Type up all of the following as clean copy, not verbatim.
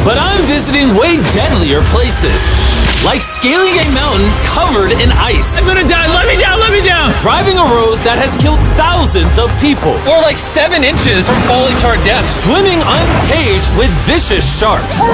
But I'm visiting way deadlier places, like scaling a mountain covered in ice. I'm gonna die, let me down, let me down! Driving a road that has killed thousands of people. Or like 7 inches from falling to our death. Swimming uncaged with vicious sharks.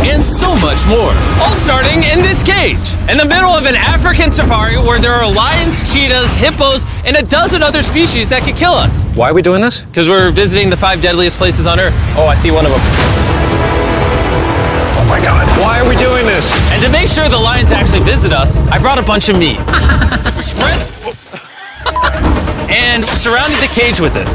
And so much more. All starting in this cage, in the middle of an African safari where there are lions, cheetahs, hippos, and a dozen other species that could kill us. Why are we doing this? Because we're visiting the 5 deadliest places on Earth. Oh, I see one of them. Oh my God. Why are we doing this? And to make sure the lions actually visit us, I brought a bunch of meat. Spread... and surrounded the cage with it.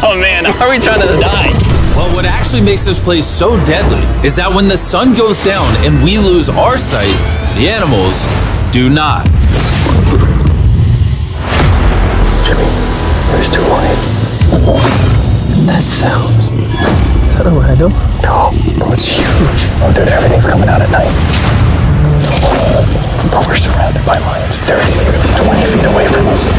Oh man, are we trying to die? Well, what actually makes this place so deadly is that when the sun goes down and we lose our sight, the animals do not. Jimmy, there's 2 lions. That sounds... Is that a rhino? No, bro, it's huge. Oh, dude, everything's coming out at night. Bro, we're surrounded by lions. They're literally 20 feet away from us.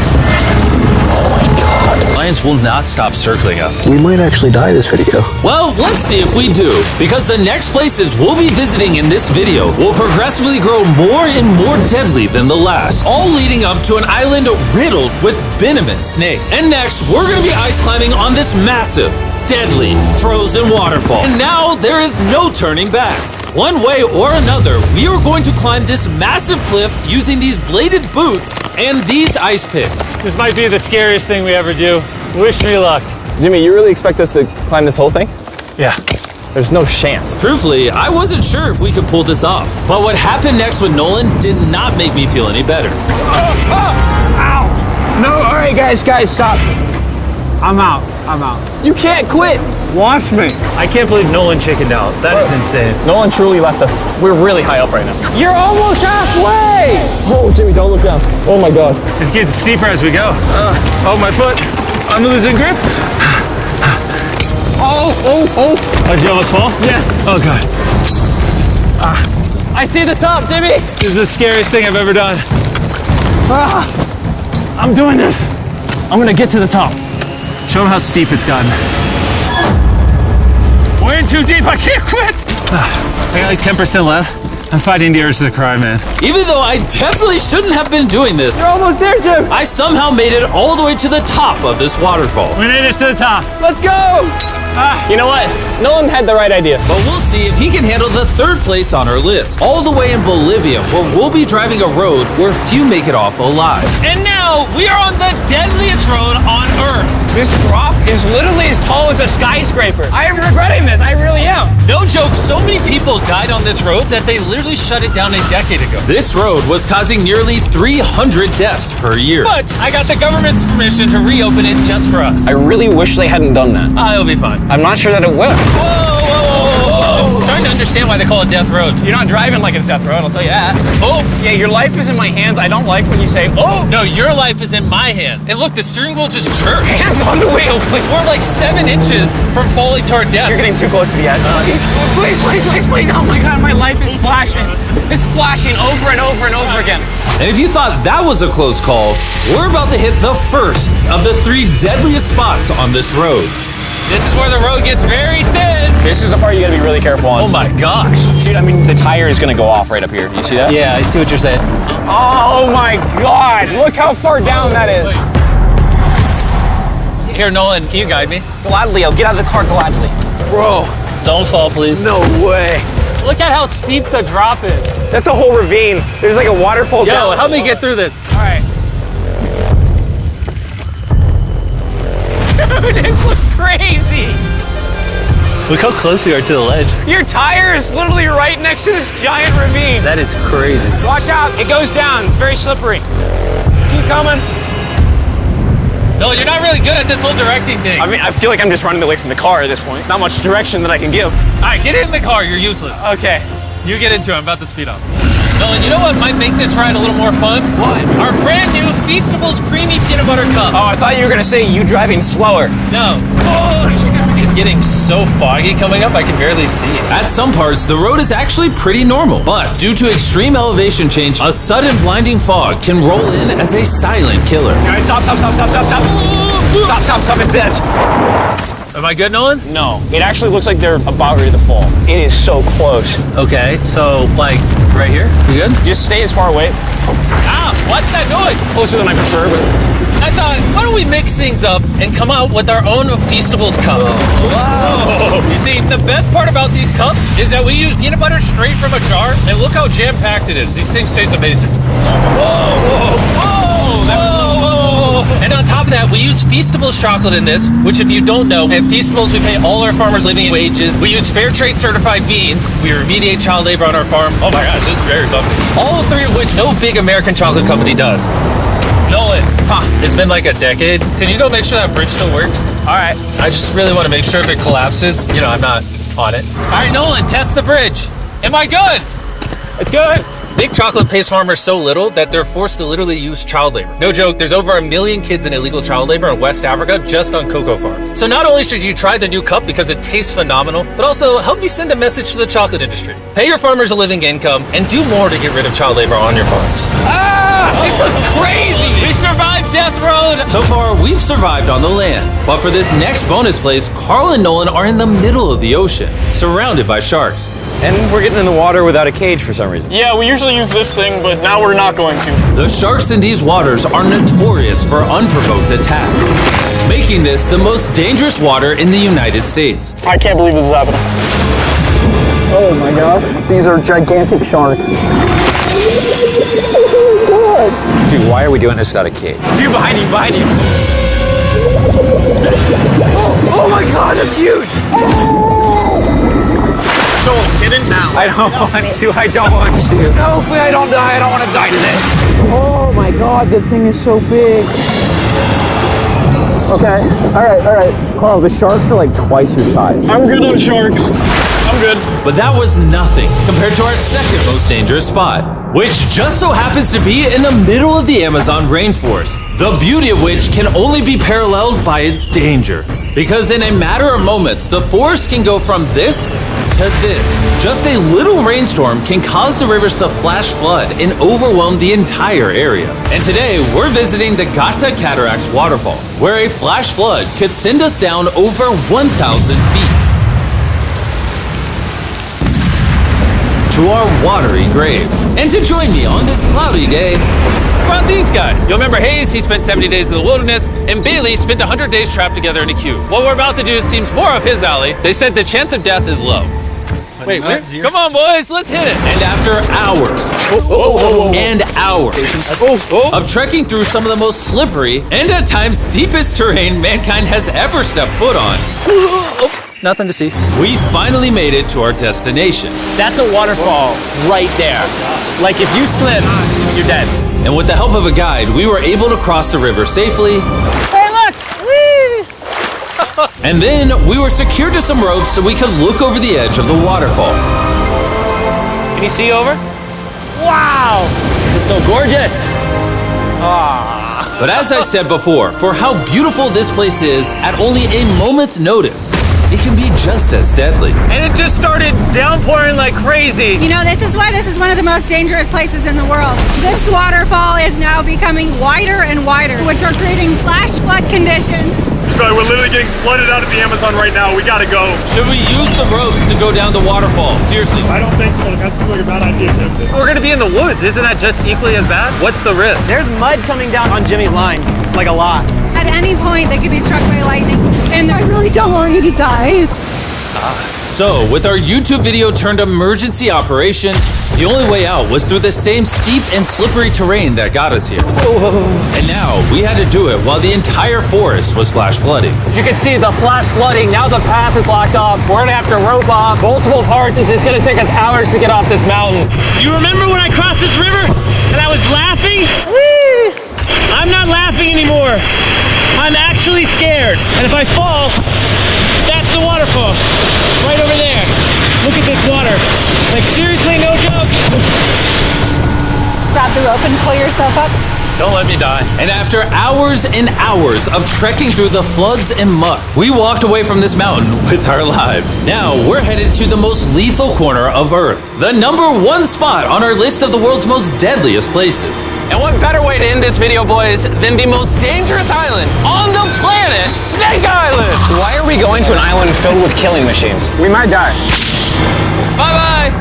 Oh my God. Lions will not stop circling us. We might actually die this video. Well, let's see if we do, because the next places we'll be visiting in this video will progressively grow more and more deadly than the last, all leading up to an island riddled with venomous snakes. And next, we're gonna be ice climbing on this massive, deadly, frozen waterfall. And now there is no turning back. One way or another, we are going to climb this massive cliff using these bladed boots and these ice picks. This might be the scariest thing we ever do. Wish me luck. Jimmy, you really expect us to climb this whole thing? Yeah. There's no chance. Truthfully, I wasn't sure if we could pull this off. But what happened next with Nolan did not make me feel any better. Ow! No, all right, guys, stop. I'm out. You can't quit! Watch me. I can't believe Nolan chickened out. That is insane. Nolan truly left us. We're really high up right now. You're almost halfway! Oh, Jimmy, don't look down. Oh my God. It's getting steeper as we go. Oh, my foot. I'm losing grip. Oh. Oh, did you almost fall? Yes. Oh, God. I see the top, Jimmy! This is the scariest thing I've ever done. I'm doing this. I'm gonna get to the top. Show them how steep it's gotten. We're in too deep, I can't quit! I got like 10% left. I'm fighting the urge to cry, man. Even though I definitely shouldn't have been doing this, You're almost there, Jim! I somehow made it all the way to the top of this waterfall. We made it to the top. Let's go! You know what? Nolan had the right idea. But we'll see if he can handle the 3rd place on our list, all the way in Bolivia, where we'll be driving a road where few make it off alive. And now we are on the deadliest road on Earth. This drop is literally as tall as a skyscraper. I am regretting this, I really am. No joke, so many people died on this road that they literally shut it down a decade ago. This road was causing nearly 300 deaths per year. But I got the government's permission to reopen it just for us. I really wish they hadn't done that. It'll be fine. I'm not sure that it will. Whoa. Starting to understand why they call it Death Road. You're not driving like it's death road, I'll tell you that. Oh, Yeah, your life is in my hands. I don't like when you say, oh! no, your life is in my hand. And look, the steering wheel just jerked. Hands on the wheel, please. We're like 7 inches from falling to our death. You're getting too close to the edge. Please. Oh my God, my life is flashing. It's flashing over and over and over again. And if you thought that was a close call, we're about to hit the first of the 3 deadliest spots on this road. This is where the road gets very thin. This is the part you gotta be really careful on. Oh my gosh. Dude, I mean, the tire is gonna go off right up here. You see that? Yeah, I see what you're saying. Oh my God, look how far down that is. Here, Nolan, can you guide me? Gladly, I'll get out of the car gladly. Bro. Don't fall, please. No way. Look at how steep the drop is. That's a whole ravine. There's like a waterfall down. Yo, help me get through this. All right. Dude, this looks crazy. Look how close we are to the ledge. Your tire is literally right next to this giant ravine. That is crazy. Watch out, it goes down. It's very slippery. Keep coming. No, you're not really good at this whole directing thing. I mean, I feel like I'm just running away from the car at this point. Not much direction that I can give. All right, get in the car. You're useless. Okay. You get into it. I'm about to speed up. Nolan, you know what might make this ride a little more fun? What? Our brand new Feastables Creamy Peanut Butter Cup. Oh, I thought you were gonna say you driving slower. No. It's getting so foggy coming up, I can barely see it. At some parts, the road is actually pretty normal, but due to extreme elevation change, a sudden blinding fog can roll in as a silent killer. All right, stop, it's edge. Am I good, Nolan? No, it actually looks like they're about ready to fall. It is so close. Okay, so like right here? You good? Just stay as far away. Ah, what's that noise? Closer than I prefer, but... I thought, why don't we mix things up and come out with our own Feastables cups? Whoa. You see, the best part about these cups is that we use peanut butter straight from a jar, and look how jam-packed it is. These things taste amazing. Whoa, whoa, whoa, whoa. And on top of that, we use Feastables chocolate in this, which if you don't know, at Feastables, we pay all our farmers living wages. We use fair trade certified beans. We remediate child labor on our farms. Oh my gosh, this is very bumpy. All three of which no big American chocolate company does. Nolan, it's been like a decade. Can you go make sure that bridge still works? All right. I just really want to make sure if it collapses, you know, I'm not on it. All right, Nolan, test the bridge. Am I good? It's good. Big chocolate pays farmers so little that they're forced to literally use child labor. No joke, there's over 1 million kids in illegal child labor in West Africa just on cocoa farms. So not only should you try the new cup because it tastes phenomenal, but also help me send a message to the chocolate industry. Pay your farmers a living income and do more to get rid of child labor on your farms. Ah, this is crazy. We survived Death Road! So far, we've survived on the land. But for this next bonus place, Carl and Nolan are in the middle of the ocean, surrounded by sharks. And we're getting in the water without a cage for some reason. Yeah, we usually use this thing, but now we're not going to. The sharks in these waters are notorious for unprovoked attacks, making this the most dangerous water in the United States. I can't believe this is happening. Oh my god, these are gigantic sharks. Dude, why are we doing this without a cage? Dude, behind you, behind you. Oh my god, that's huge. Don't get it now. I don't want to. I don't want to. No, hopefully I don't die. I don't want to die today. Oh my god, the thing is so big. Okay, all right. Carl, the sharks are like twice your size. I'm good on sharks. I'm good. But that was nothing compared to our second most dangerous spot, which just so happens to be in the middle of the Amazon rainforest, the beauty of which can only be paralleled by its danger. Because in a matter of moments, the forest can go from this to this. Just a little rainstorm can cause the rivers to flash flood and overwhelm the entire area. And today, we're visiting the Gata Cataracts waterfall, where a flash flood could send us down over 1,000 feet to our watery grave. And to join me on this cloudy day, What about these guys? You'll remember Hayes, he spent 70 days in the wilderness, and Bailey spent 100 days trapped together in a cube. What we're about to do seems more up his alley. They said the chance of death is low. Wait, come on, boys, let's hit it. and after hours and hours of trekking through some of the most slippery and at times steepest terrain mankind has ever stepped foot on, Nothing to see. we finally made it to our destination. That's a waterfall right there. Like if you slip, you're dead. And with the help of a guide, we were able to cross the river safely. Hey, look! Whee! And then we were secured to some ropes so we could look over the edge of the waterfall. Can you see over? Wow! This is so gorgeous. But as I said before, for how beautiful this place is, at only a moment's notice, it can be just as deadly. And it just started downpouring like crazy. You know, this is why this is one of the most dangerous places in the world. This waterfall is now becoming wider and wider, which are creating flash flood conditions. Sorry, we're literally getting flooded out of the Amazon right now. We gotta go. Should we use the ropes to go down the waterfall? Seriously. I don't think so. That seems like a bad idea, Tim. We're gonna be in the woods. Isn't that just equally as bad? What's the risk? There's mud coming down on Jimmy's line, like a lot. At any point, they could be struck by lightning. And I really don't want you to die. So, with our YouTube video turned emergency operation, the only way out was through the same steep and slippery terrain that got us here. And now, we had to do it while the entire forest was flash flooding. You can see the flash flooding. Now the path is blocked off. We're gonna have to rope off multiple parts. It's gonna take us hours to get off this mountain. You remember when I crossed this river and I was laughing? Whee! I'm not laughing anymore. I'm actually scared. And if I fall, that's the waterfall. Right over there. Look at this water. Like seriously, no joke. Grab the rope and pull yourself up. Don't let me die. And after hours and hours of trekking through the floods and muck, we walked away from this mountain with our lives. Now we're headed to the most lethal corner of Earth, the #1 spot on our list of the world's most deadliest places. And what better way to end this video, boys, than the most dangerous island on the planet, Snake Island? Why are we going to an island filled with killing machines? We might die. Bye-bye.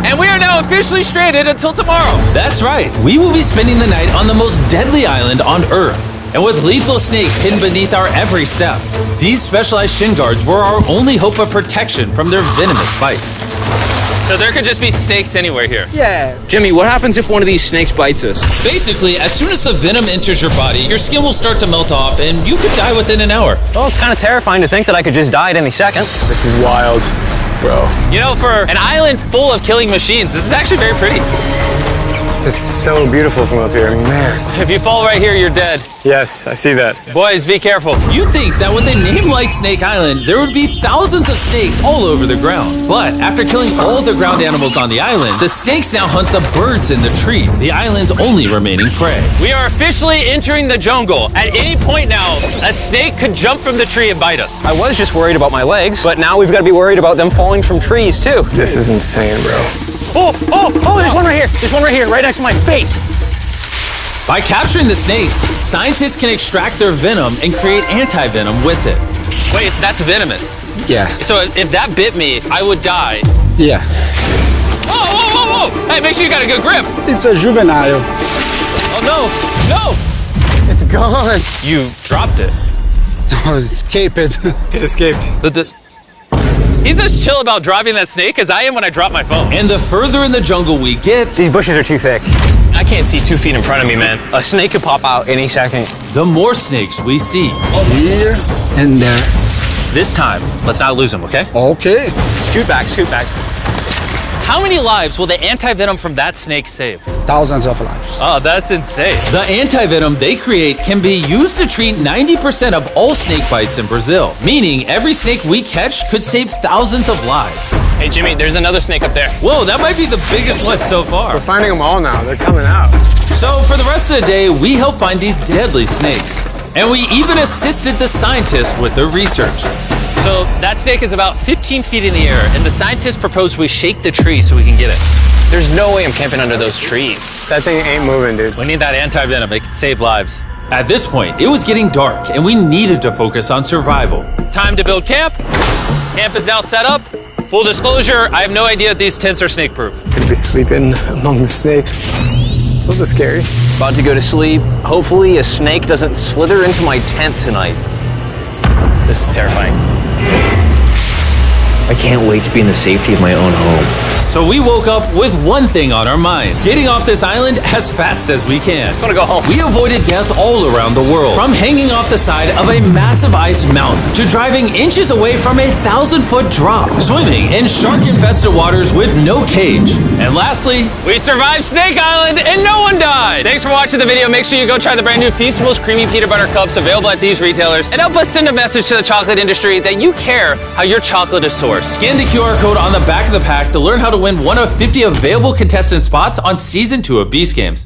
And we are now officially stranded until tomorrow. That's right, we will be spending the night on the most deadly island on Earth. And with lethal snakes hidden beneath our every step, these specialized shin guards were our only hope of protection from their venomous bites. So there could just be snakes anywhere here. Yeah. Jimmy, what happens if one of these snakes bites us? Basically, as soon as the venom enters your body, your skin will start to melt off and you could die within an hour. Well, it's kind of terrifying to think that I could just die at any second. This is wild, bro. You know, for an island full of killing machines, this is actually very pretty. This is so beautiful from up here, man. If you fall right here, you're dead. Yes, I see that. Boys, be careful. You'd think that with a name like Snake Island, there would be thousands of snakes all over the ground. But after killing all the ground animals on the island, the snakes now hunt the birds in the trees, the island's only remaining prey. We are officially entering the jungle. At any point now, a snake could jump from the tree and bite us. I was just worried about my legs, but now we've got to be worried about them falling from trees too. This is insane, bro. Oh, there's one right here. There's one right here, right next to my face. By capturing the snakes, scientists can extract their venom and create anti-venom with it. Wait, that's venomous. Yeah. So if that bit me, I would die. Yeah. Whoa! Hey, make sure you got a good grip. It's a juvenile. Oh, no! It's gone. You dropped it. Oh, escape it. It escaped. He's as chill about dropping that snake as I am when I drop my phone. And the further in the jungle we get, These bushes are too thick. I can't see 2 feet in front of me, man. A snake could pop out any second. the more snakes we see. Here and there. This time, let's not lose him, okay? Okay. Scoot back, scoot back. How many lives will the anti-venom from that snake save? Thousands of lives. Oh, that's insane. The anti-venom they create can be used to treat 90% of all snake bites in Brazil, meaning every snake we catch could save thousands of lives. Hey, Jimmy, there's another snake up there. Whoa, that might be the biggest one so far. We're finding them all now. They're coming out. So for the rest of the day, we help find these deadly snakes. And we even assisted the scientists with their research. So that snake is about 15 feet in the air, and the scientists propose we shake the tree so we can get it. There's no way I'm camping under those trees. That thing ain't moving, dude. We need that anti-venom. It can save lives. At this point, it was getting dark, and we needed to focus on survival. Time to build camp. Camp is now set up. Full disclosure, I have no idea if these tents are snake-proof. Could be sleeping among the snakes. Those are scary. About to go to sleep. Hopefully a snake doesn't slither into my tent tonight. This is terrifying. I can't wait to be in the safety of my own home. So we woke up with one thing on our minds: getting off this island as fast as we can. Just want to go home. We avoided death all around the world, from hanging off the side of a massive ice mountain to driving inches away from a 1,000-foot drop, swimming in shark-infested waters with no cage, and lastly, We survived Snake Island and no one died! Thanks for watching the video. Make sure you go try the brand new Feastables Creamy Peanut Butter Cups available at these retailers, and help us send a message to the chocolate industry that you care how your chocolate is sourced. scan the QR code on the back of the pack to learn how to win one of 50 available contestant spots on Season 2 of Beast Games.